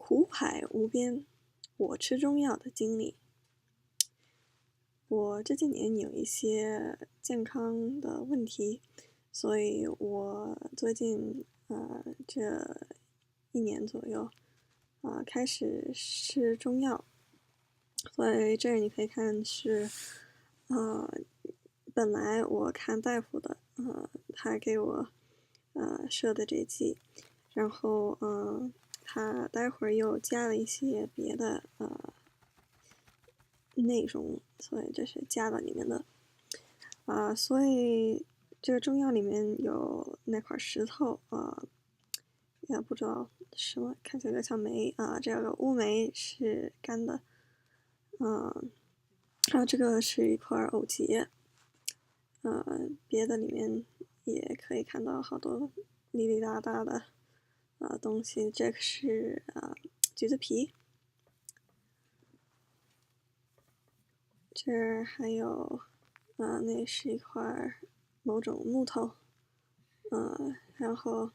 苦海无边，我吃中药的经历。我这几年有一些健康的问题，所以我最近这1年左右开始吃中药。所以这你可以看是本来我看大夫的他给我设的这剂，然后他待会儿又加了一些别的内容，所以这是加到里面的所以这个中药里面有那块石头也不知道什么，看起来像煤这个乌梅是干的，然后这个是一块藕节，别的里面也可以看到好多哩哩啦啦的东西，这个是橘子皮，这儿还有那是一块某种木头，然后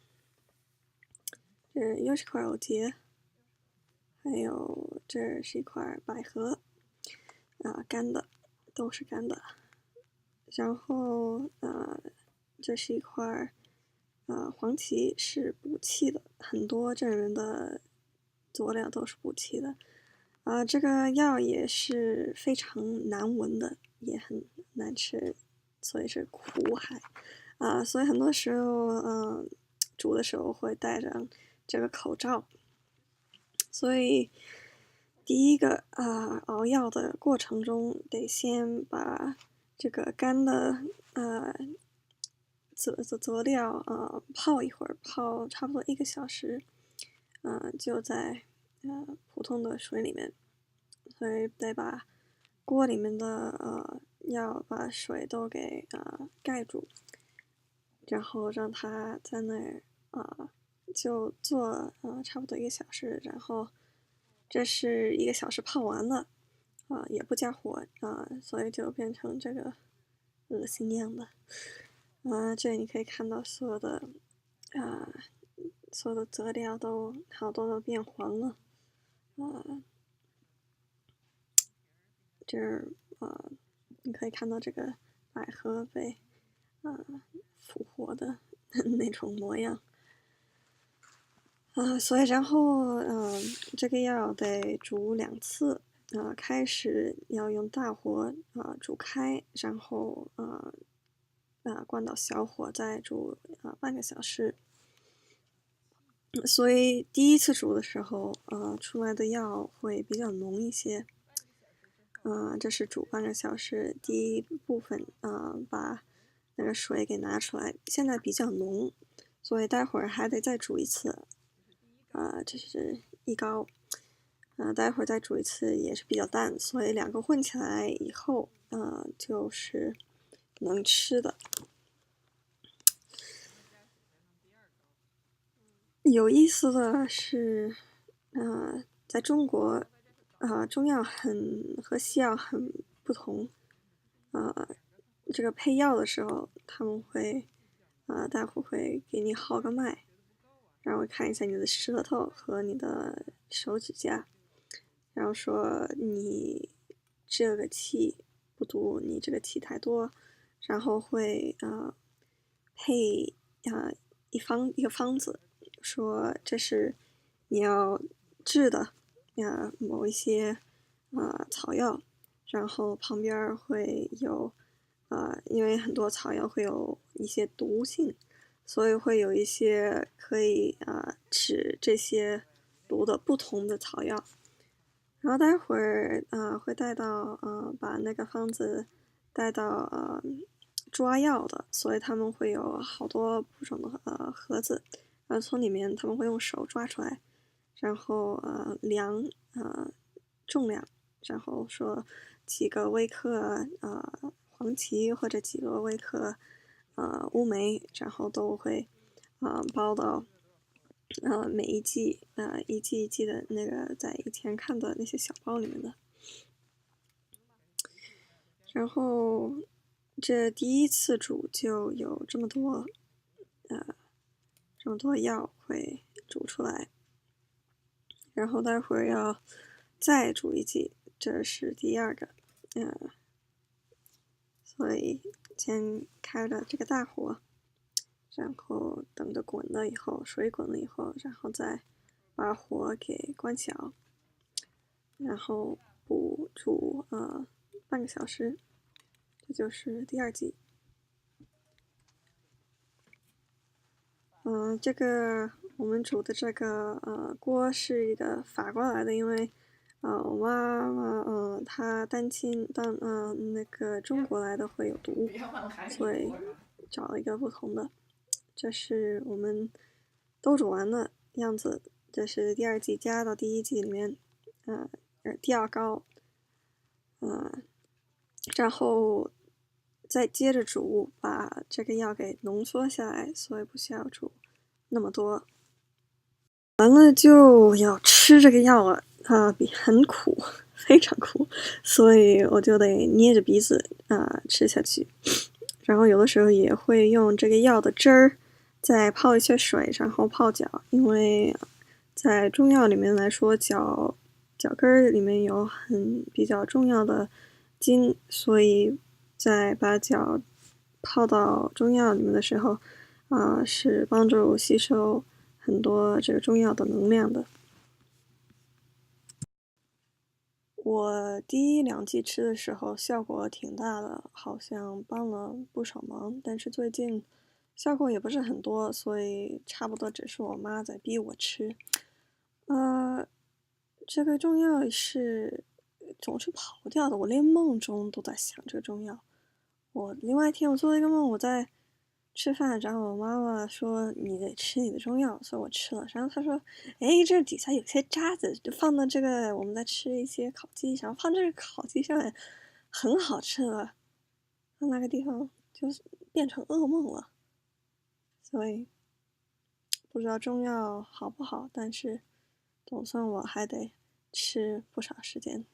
这又是块藕节，还有这是一块百合干的，都是干的，然后这是一块黄芪，是补气的，很多这人的佐料都是补气的这个药也是非常难闻的，也很难吃，所以是苦海所以很多时候煮的时候会戴上这个口罩，所以第一个熬药的过程中得先把这个干的佐料泡一会儿，泡差不多1个小时，就在普通的水里面，所以得把锅里面的药把水都给盖住，然后让它在那儿就做差不多1个小时，然后这是1个小时泡完了也不加火所以就变成这个恶心样的这里你可以看到所有的佐料都好多都变黄了这儿你可以看到这个百合被复活的那种模样所以然后这个药得煮2次开始要用大火煮开，然后关到小火再煮半个小时，所以第一次煮的时候出来的药会比较浓一些这是煮半个小时，第一部分把那个水给拿出来，现在比较浓，所以待会儿还得再煮一次这是一膏待会儿再煮一次也是比较淡，所以2个混起来以后就是能吃的。有意思的是在中国中药和西药很不同这个配药的时候他们会大夫会给你号个脉，然后看一下你的舌头和你的手指甲，然后说你这个气不足，你这个气太多，然后会配一个方子，说这是你要治的某一些草药，然后旁边会有因为很多草药会有一些毒性，所以会有一些可以治这些毒的不同的草药。然后待会儿会带到把那个方子带到抓药的，所以他们会有好多不同的盒子，然后从里面他们会用手抓出来，然后量重量，然后说几个微克黄芪或者几个微克乌梅，然后都会包到每一剂一剂一剂的那个在以前看的那些小包里面的。然后这第一次煮就有这么多药会煮出来，然后待会儿要再煮一剂，这是第二个，所以先开了这个大火，然后等着滚了以后，水滚了以后，然后再把火给关小，然后煮半个小时，这就是第二剂。这个我们煮的这个锅是一个法国来的，因为我妈妈她单亲到那个中国来的会有毒，所以找了一个不同的。这是我们都煮完的样子，这是第二剂加到第一剂里面，第二膏，然后再接着煮，把这个药给浓缩下来，所以不需要煮那么多。完了就要吃这个药了，很苦，非常苦，所以我就得捏着鼻子吃下去。然后有的时候也会用这个药的汁儿，再泡一些水，然后泡脚，因为在中药里面来说，脚跟儿里面有比较重要的筋，所以在把脚泡到中药里面的时候，是帮助吸收很多这个中药的能量的。我第一两剂吃的时候效果挺大的，好像帮了不少忙，但是最近效果也不是很多，所以差不多只是我妈在逼我吃。这个中药是总是跑不掉的，我连梦中都在想这个中药。另外一天我做了一个梦，我在吃饭，然后我妈妈说你得吃你的中药，所以我吃了。然后她说，哎，这底下有些渣子，就放到这个我们在吃一些烤鸡上，放这个烤鸡上面很好吃了。那个地方就是变成噩梦了，所以不知道中药好不好，但是总算我还得吃不少时间。